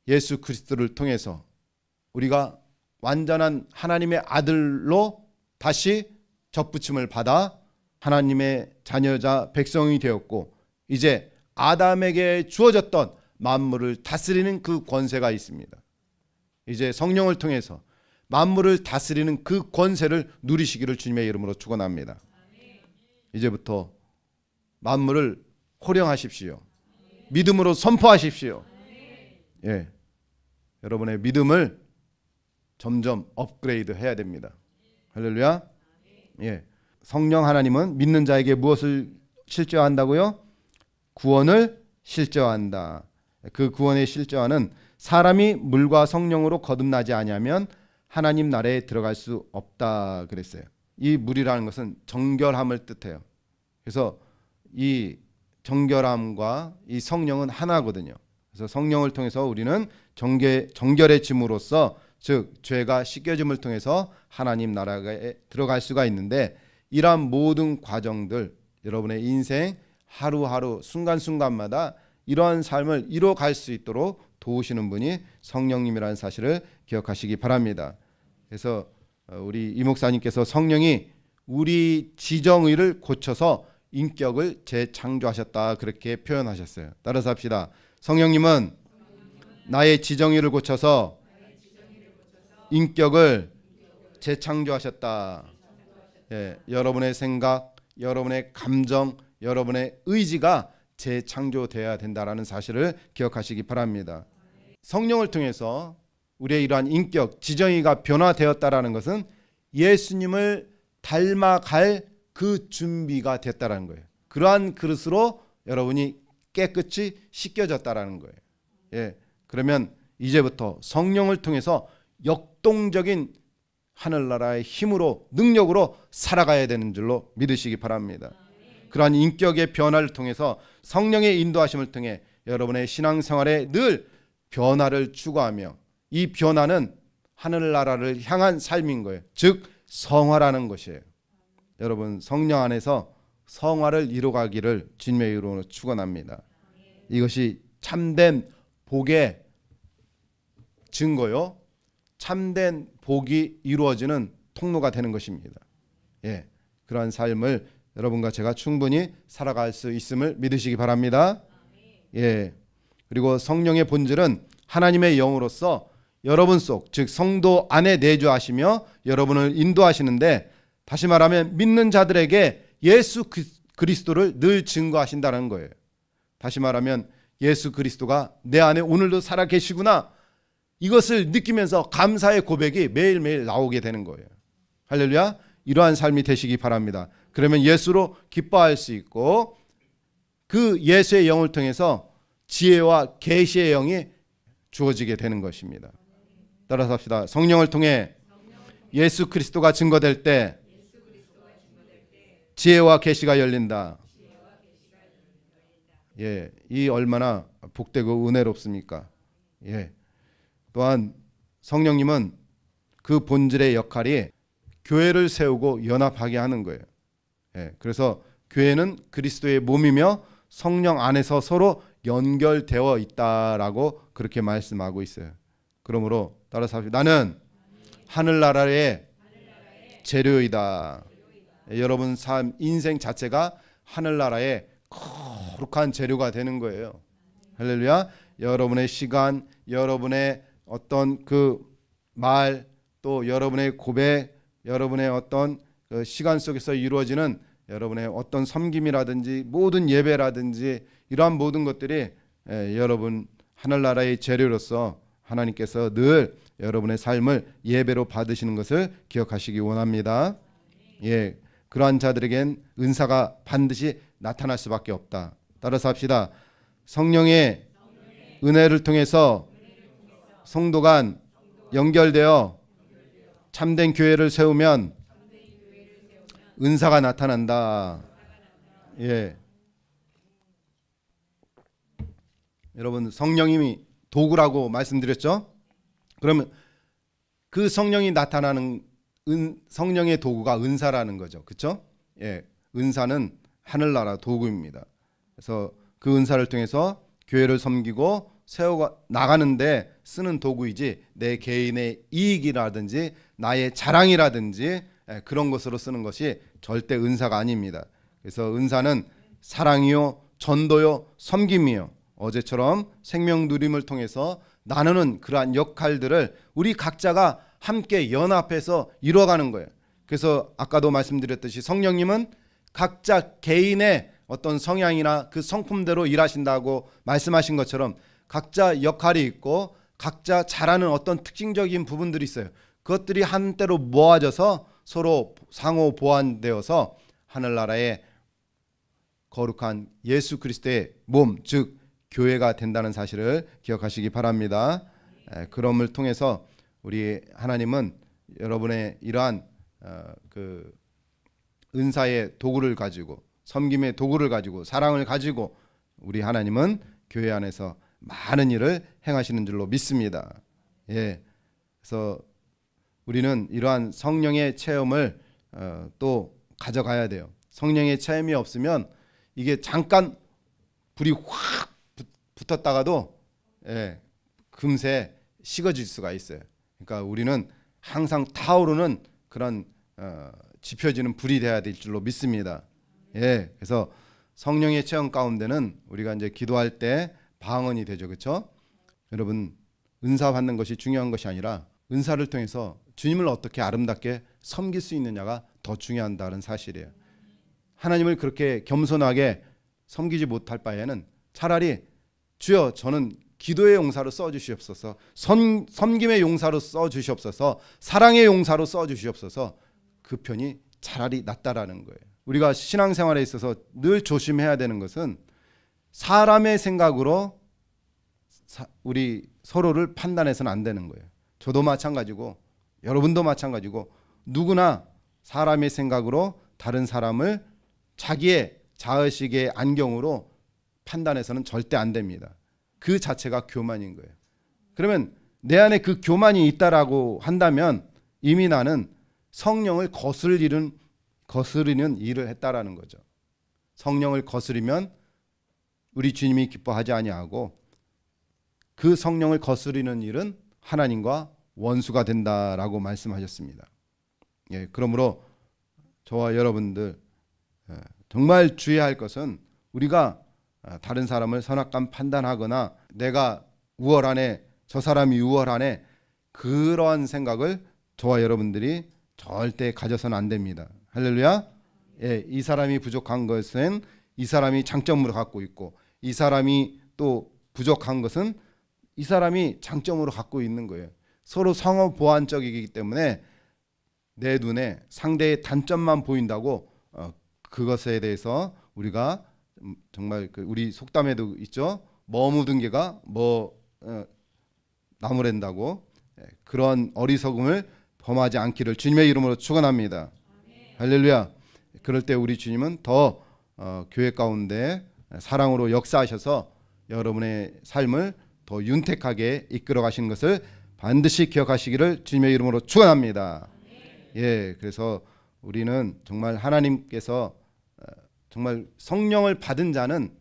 예수 그리스도를 통해서 우리가 완전한 하나님의 아들로 다시 접붙임을 받아 하나님의 자녀자 백성이 되었고 이제 아담에게 주어졌던 만물을 다스리는 그 권세가 있습니다. 이제 성령을 통해서 만물을 다스리는 그 권세를 누리시기를 주님의 이름으로 축원합니다. 이제부터 만물을 호령하십시오. 믿음으로 선포하십시오. 여러분의 믿음을 점점 업그레이드 해야 됩니다. 할렐루야. 성령 하나님은 믿는 자에게 무엇을 실제화한다고요? 구원을 실제화한다. 그 구원의 실제화는 사람이 물과 성령으로 거듭나지 아니하면 하나님 나라에 들어갈 수 없다 그랬어요. 이 물이라는 것은 정결함을 뜻해요. 그래서 이 정결함과 이 성령은 하나거든요. 그래서 성령을 통해서 우리는 정결해짐으로써 즉 죄가 씻겨짐을 통해서 하나님 나라에 들어갈 수가 있는데 이러한 모든 과정들 여러분의 인생 하루하루 순간순간마다 이러한 삶을 이뤄갈 수 있도록 도우시는 분이 성령님이라는 사실을 기억하시기 바랍니다. 그래서 우리 이 목사님께서 성령이 우리 지정의를 고쳐서 인격을 재창조하셨다 그렇게 표현하셨어요. 따라서 합시다. 성령님은 나의 지정의를 고쳐서 인격을 재창조하셨다. 여러분의 생각, 여러분의 감정, 여러분의 의지가 재창조되어야 된다라는 사실을 기억하시기 바랍니다. 성령을 통해서 우리의 이러한 인격, 지정의가 변화되었다라는 것은 예수님을 닮아갈 그 준비가 됐다라는 거예요. 그러한 그릇으로 여러분이 깨끗이 씻겨졌다라는 거예요. 그러면 이제부터 성령을 통해서 역동적인 하늘나라의 힘으로 능력으로 살아가야 되는 줄로 믿으시기 바랍니다. 그러한 인격의 변화를 통해서 성령의 인도하심을 통해 여러분의 신앙생활에 늘 변화를 추구하며 이 변화는 하늘나라를 향한 삶인 거예요. 즉 성화라는 것이에요. 여러분 성령 안에서 성화를 이루어가기를 주님의 이름으로 축원합니다. 이것이 참된 복의 증거요. 참된 복이 이루어지는 통로가 되는 것입니다. 그러한 삶을 여러분과 제가 충분히 살아갈 수 있음을 믿으시기 바랍니다. 그리고 성령의 본질은 하나님의 영으로서 여러분 속, 즉 성도 안에 내주하시며 여러분을 인도하시는데 다시 말하면 믿는 자들에게 예수 그리스도를 늘 증거하신다는 거예요. 다시 말하면 예수 그리스도가 내 안에 오늘도 살아 계시구나, 이것을 느끼면서 감사의 고백이 매일매일 나오게 되는 거예요. 할렐루야. 이러한 삶이 되시기 바랍니다. 그러면 예수로 기뻐할 수 있고 그 예수의 영을 통해서 지혜와 계시의 영이 주어지게 되는 것입니다. 따라서 합시다. 성령을 통해 예수 그리스도가 증거될 때 지혜와 계시가 열린다. 예, 이 얼마나 복되고 은혜롭습니까? 예. 또한 성령님은 그 본질의 역할이 교회를 세우고 연합하게 하는 거예요. 예, 그래서 교회는 그리스도의 몸이며 성령 안에서 서로 연결되어 있다라고 그렇게 말씀하고 있어요. 그러므로 따라서 나는 하늘나라의 재료이다. 예, 여러분 삶 인생 자체가 하늘나라의 거룩한 재료가 되는 거예요. 할렐루야. 여러분의 시간, 여러분의 어떤 그 말, 또 여러분의 고백, 여러분의 어떤 그 시간 속에서 이루어지는 여러분의 어떤 섬김이라든지 모든 예배라든지 이러한 모든 것들이 여러분 하늘나라의 재료로서 하나님께서 늘 여러분의 삶을 예배로 받으시는 것을 기억하시기 원합니다. 예, 그러한 자들에겐 은사가 반드시 나타날 수밖에 없다. 따라서 합시다. 성령의 은혜를 통해서 성도 간 연결되어 참된 교회를 세우면 은사가 나타난다. 예. 여러분 성령님이 도구라고 말씀드렸죠? 그러면 그 성령이 나타나는 성령의 도구가 은사라는 거죠. 그렇죠? 예. 은사는 하늘나라 도구입니다. 그래서 그 은사를 통해서 교회를 섬기고 세워 나가는데 쓰는 도구이지 내 개인의 이익이라든지 나의 자랑이라든지 그런 것으로 쓰는 것이 절대 은사가 아닙니다. 그래서 은사는 사랑이요, 전도요, 섬김이요. 어제처럼 생명 누림을 통해서 나누는 그러한 역할들을 우리 각자가 함께 연합해서 이루어가는 거예요. 그래서 아까도 말씀드렸듯이 성령님은 각자 개인의 어떤 성향이나 그 성품대로 일하신다고 말씀하신 것처럼 각자 역할이 있고 각자 잘하는 어떤 특징적인 부분들이 있어요. 그것들이 한때로 모아져서 서로 상호 보완되어서 하늘나라의 거룩한 예수 그리스도의 몸, 즉 교회가 된다는 사실을 기억하시기 바랍니다. 그럼을 통해서 우리 하나님은 여러분의 이러한 그 은사의 도구를 가지고 섬김의 도구를 가지고 사랑을 가지고 우리 하나님은 교회 안에서 많은 일을 행하시는 줄로 믿습니다. 예, 그래서 우리는 이러한 성령의 체험을 또 가져가야 돼요. 성령의 체험이 없으면 이게 잠깐 불이 확 붙었다가도 금세 식어질 수가 있어요. 그러니까 우리는 항상 타오르는 그런 지펴지는 불이 돼야 될 줄로 믿습니다. 예, 그래서 성령의 체험 가운데는 우리가 이제 기도할 때 방언이 되죠, 그렇죠? 여러분 은사 받는 것이 중요한 것이 아니라 은사를 통해서 주님을 어떻게 아름답게 섬길 수 있느냐가 더 중요하다는 사실이에요. 하나님을 그렇게 겸손하게 섬기지 못할 바에는 차라리 주여 저는 기도의 용사로 써주시옵소서, 섬김의 용사로 써주시옵소서, 사랑의 용사로 써주시옵소서, 그 편이 차라리 낫다라는 거예요. 우리가 신앙생활에 있어서 늘 조심해야 되는 것은 사람의 생각으로 우리 서로를 판단해서는 안 되는 거예요. 저도 마찬가지고 여러분도 마찬가지고 누구나 사람의 생각으로 다른 사람을 자기의 자의식의 안경으로 판단해서는 절대 안 됩니다. 그 자체가 교만인 거예요. 그러면 내 안에 그 교만이 있다라고 한다면 이미 나는 성령을 거스리는 일을 했다라는 거죠. 성령을 거스리면 우리 주님이 기뻐하지 아니하고 그 성령을 거스리는 일은 하나님과 원수가 된다라고 말씀하셨습니다. 예, 그러므로 저와 여러분들 정말 주의해야 할 것은 우리가 다른 사람을 선악감 판단하거나 내가 우월하네, 저 사람이 우월하네, 그러한 생각을 저와 여러분들이 절대 가져서는 안 됩니다. 할렐루야. 예, 이 사람이 부족한 것은 이 사람이 장점으로 갖고 있고, 이 사람이 또 부족한 것은 이 사람이 장점으로 갖고 있는 거예요. 서로 상호 보완적이기 때문에 내 눈에 상대의 단점만 보인다고 그것에 대해서 우리가 정말 우리 속담에도 있죠. 뭐 묻은 개가 나무랜다고. 그런 어리석음을 범하지 않기를 주님의 이름으로 축원합니다. 할렐루야. 그럴 때 우리 주님은 더 교회 가운데 사랑으로 역사하셔서 여러분의 삶을 더 윤택하게 이끌어 가시는 것을 반드시 기억하시기를 주님의 이름으로 축원합니다. 예, 그래서 우리는 정말 하나님께서 정말 성령을 받은 자는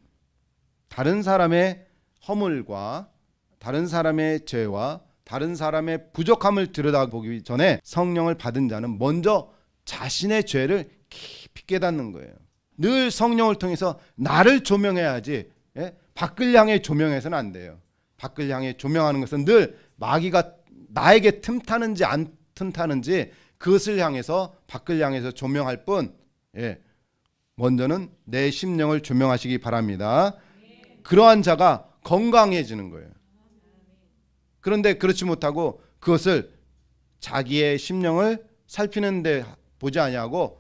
다른 사람의 허물과 다른 사람의 죄와 다른 사람의 부족함을 들여다보기 전에 성령을 받은 자는 먼저 자신의 죄를 깊이 깨닫는 거예요. 늘 성령을 통해서 나를 조명해야지, 예? 밖을 향해 조명해서는 안 돼요. 밖을 향해 조명하는 것은 늘 마귀가 나에게 틈타는지 안 틈타는지 그것을 향해서 밖을 향해서 조명할 뿐, 예, 먼저는 내 심령을 조명하시기 바랍니다. 그러한 자가 건강해지는 거예요. 그런데 그렇지 못하고 그것을 자기의 심령을 살피는 데 보지 아니하고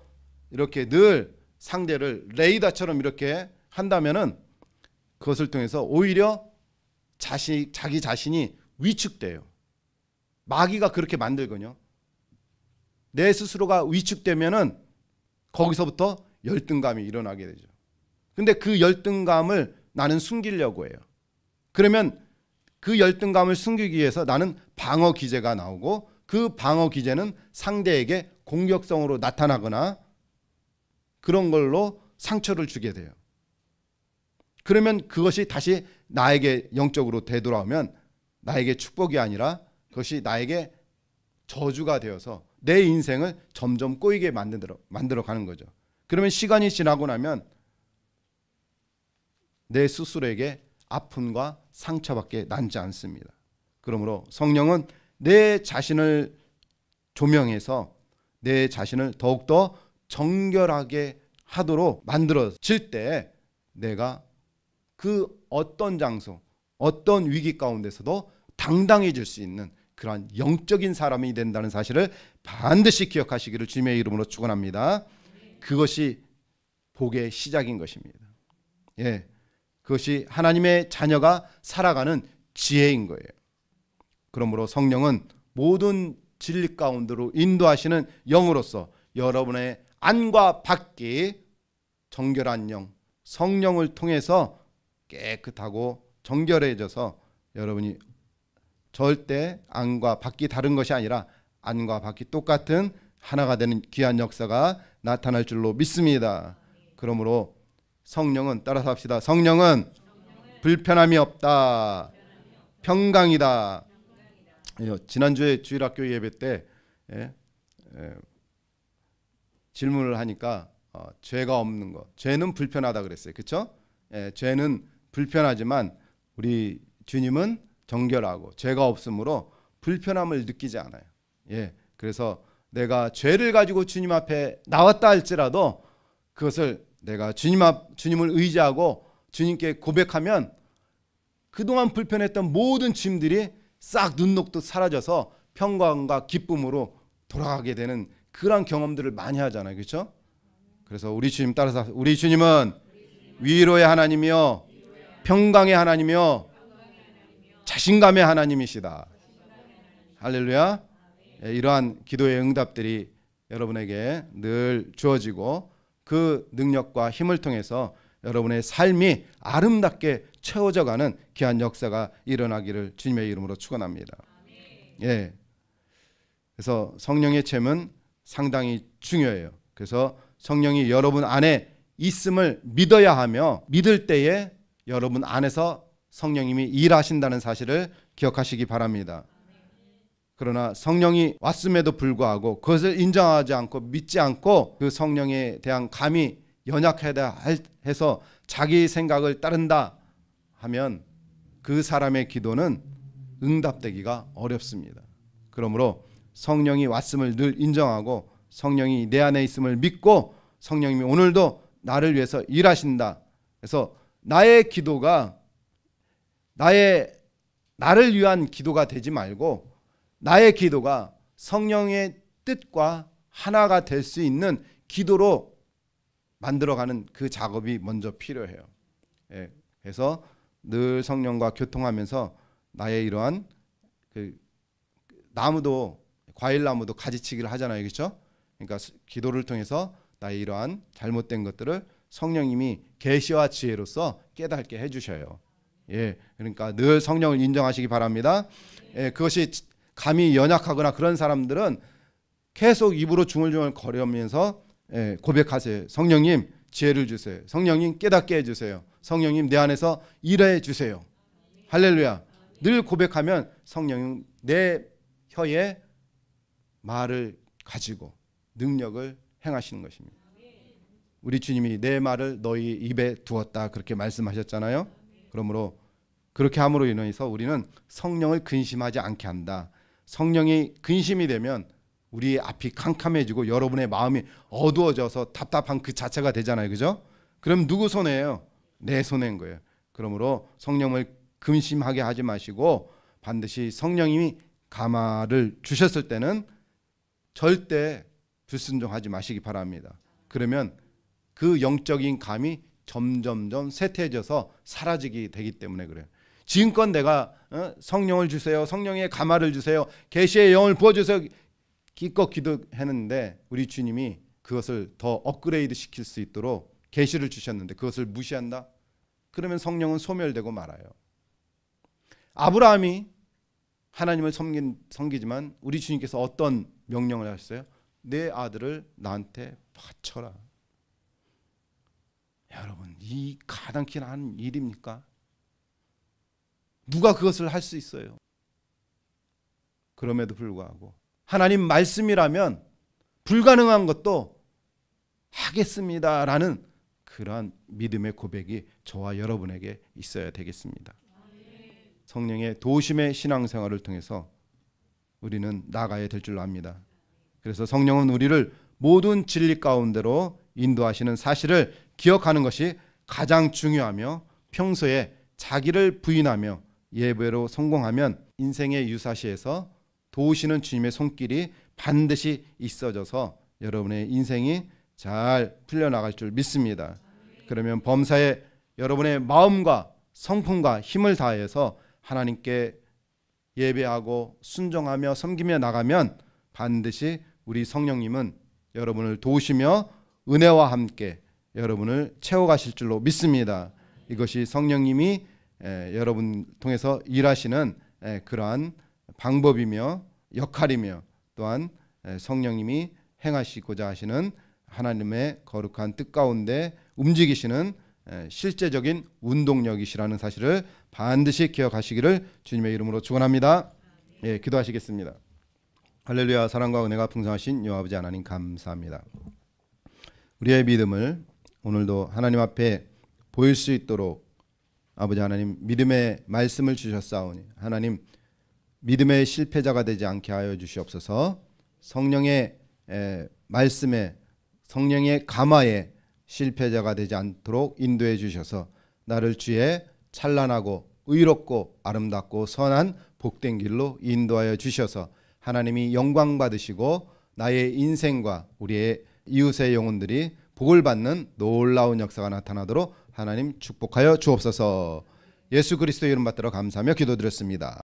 이렇게 늘 상대를 레이더처럼 이렇게 한다면은 그것을 통해서 오히려 자기 자신이 위축돼요. 마귀가 그렇게 만들거든요. 내 스스로가 위축되면은 거기서부터 열등감이 일어나게 되죠. 근데 그 열등감을 나는 숨기려고 해요. 그러면 그 열등감을 숨기기 위해서 나는 방어 기제가 나오고, 그 방어 기제는 상대에게 공격성으로 나타나거나 그런 걸로 상처를 주게 돼요. 그러면 그것이 다시 나에게 영적으로 되돌아오면 나에게 축복이 아니라 그것이 나에게 저주가 되어서 내 인생을 점점 꼬이게 만들어 가는 거죠. 그러면 시간이 지나고 나면 내 스스로에게 아픔과 상처밖에 남지 않습니다. 그러므로 성령은 내 자신을 조명해서 내 자신을 더욱더 정결하게 하도록 만들어질 때 내가 그 어떤 장소, 어떤 위기 가운데서도 당당해질 수 있는 그러한 영적인 사람이 된다는 사실을 반드시 기억하시기를 주님의 이름으로 축원합니다. 그것이 복의 시작인 것입니다. 예, 그것이 하나님의 자녀가 살아가는 지혜인 거예요. 그러므로 성령은 모든 진리 가운데로 인도하시는 영으로서 여러분의 안과 밖이 정결한 영, 성령을 통해서 깨끗하고 정결해져서 여러분이 절대 안과 밖이 다른 것이 아니라 안과 밖이 똑같은 하나가 되는 귀한 역사가 나타날 줄로 믿습니다. 그러므로 성령은, 따라서 합시다. 성령은 불편함이 없다. 평강이다. 지난주에 주일학교 예배 때 질문을 하니까 죄가 없는 것, 죄는 불편하다 그랬어요. 그렇죠? 죄는 불편하지만 우리 주님은 정결하고 죄가 없으므로 불편함을 느끼지 않아요. 예, 그래서 내가 죄를 가지고 주님 앞에 나왔다 할지라도 그것을 내가 주님을 의지하고 주님께 고백하면 그동안 불편했던 모든 짐들이 싹 눈 녹듯 사라져서 평강과 기쁨으로 돌아가게 되는 그런 경험들을 많이 하잖아요. 그렇죠? 그래서 우리 주님 따라서, 우리 주님은 위로의 하나님이요 평강의 하나님이요 자신감의 하나님이시다. 할렐루야. 이러한 기도의 응답들이 여러분에게 늘 주어지고 그 능력과 힘을 통해서 여러분의 삶이 아름답게 채워져 가는 귀한 역사가 일어나기를 주님의 이름으로 축원합니다. 예. 그래서 성령의 잼은 상당히 중요해요. 그래서 성령이 여러분 안에 있음을 믿어야 하며, 믿을 때에 여러분 안에서 성령님이 일하신다는 사실을 기억하시기 바랍니다. 그러나 성령이 왔음에도 불구하고 그것을 인정하지 않고 믿지 않고 그 성령에 대한 감이 연약하다 해서 자기 생각을 따른다 하면 그 사람의 기도는 응답되기가 어렵습니다. 그러므로 성령이 왔음을 늘 인정하고 성령이 내 안에 있음을 믿고 성령님이 오늘도 나를 위해서 일하신다. 그래서 나의 기도가 나를 위한 기도가 되지 말고 나의 기도가 성령의 뜻과 하나가 될 수 있는 기도로 만들어가는 그 작업이 먼저 필요해요. 예, 그래서 늘 성령과 교통하면서 나의 이러한 그 나무도 과일나무도 가지치기를 하잖아요, 그렇죠? 그러니까 기도를 통해서 나의 이러한 잘못된 것들을 성령님이 계시와 지혜로서 깨닫게 해주셔요. 예, 그러니까 늘 성령을 인정하시기 바랍니다. 예, 그것이 감이 연약하거나 그런 사람들은 계속 입으로 중얼중얼 거리면서 고백하세요. 성령님 지혜를 주세요. 성령님 깨닫게 해주세요. 성령님 내 안에서 일해 주세요. 할렐루야. 늘 고백하면 성령님 내 혀에 말을 가지고 능력을 행하시는 것입니다. 우리 주님이 내 말을 너희 입에 두었다 그렇게 말씀하셨잖아요. 그러므로 그렇게 함으로 인해서 우리는 성령을 근심하지 않게 한다. 성령이 근심이 되면 우리의 앞이 캄캄해지고 여러분의 마음이 어두워져서 답답한 그 자체가 되잖아요. 그죠? 그럼 누구 손해예요? 내 손해인 거예요. 그러므로 성령을 근심하게 하지 마시고 반드시 성령님이 감화를 주셨을 때는 절대 불순종하지 마시기 바랍니다. 그러면 그 영적인 감이 점점점 쇠퇴해져서 사라지게 되기 때문에 그래요. 지금껏 내가 성령을 주세요. 성령의 감화를 주세요. 계시의 영을 부어주세요. 기껏 기도했는데 우리 주님이 그것을 더 업그레이드 시킬 수 있도록 계시를 주셨는데 그것을 무시한다? 그러면 성령은 소멸되고 말아요. 아브라함이 하나님을 섬기지만 우리 주님께서 어떤 명령을 하셨어요? 내 아들을 나한테 바쳐라. 여러분, 이 가당키 한 일입니까? 누가 그것을 할 수 있어요? 그럼에도 불구하고 하나님 말씀이라면 불가능한 것도 하겠습니다라는 그러한 믿음의 고백이 저와 여러분에게 있어야 되겠습니다. 성령의 도우심의 신앙생활을 통해서 우리는 나가야 될 줄 압니다. 그래서 성령은 우리를 모든 진리 가운데로 인도하시는 사실을 기억하는 것이 가장 중요하며 평소에 자기를 부인하며 예배로 성공하면 인생의 유사시에서 도우시는 주님의 손길이 반드시 있어져서 여러분의 인생이 잘 풀려나갈 줄 믿습니다. 그러면 범사에 여러분의 마음과 성품과 힘을 다해서 하나님께 예배하고 순종하며 섬기며 나가면 반드시 우리 성령님은 여러분을 도우시며 은혜와 함께 여러분을 채워가실 줄로 믿습니다. 이것이 성령님이 여러분 통해서 일하시는 그러한 방법이며 역할이며 또한 성령님이 행하시고자 하시는 하나님의 거룩한 뜻 가운데 움직이시는 실제적인 운동력이시라는 사실을 반드시 기억하시기를 주님의 이름으로 축원합니다. 예, 기도하시겠습니다. 할렐루야. 사랑과 은혜가 풍성하신 여호와 아버지 하나님 감사합니다. 우리의 믿음을 오늘도 하나님 앞에 보일 수 있도록 아버지 하나님 믿음의 말씀을 주셨사오니 하나님 믿음의 실패자가 되지 않게 하여 주시옵소서. 성령의 말씀에 성령의 감화에 실패자가 되지 않도록 인도해 주셔서 나를 주의 찬란하고 의롭고 아름답고 선한 복된 길로 인도하여 주셔서 하나님이 영광 받으시고 나의 인생과 우리의 이웃의 영혼들이 복을 받는 놀라운 역사가 나타나도록 하나님 축복하여 주옵소서. 예수 그리스도의 이름 받들어 감사하며 기도드렸습니다.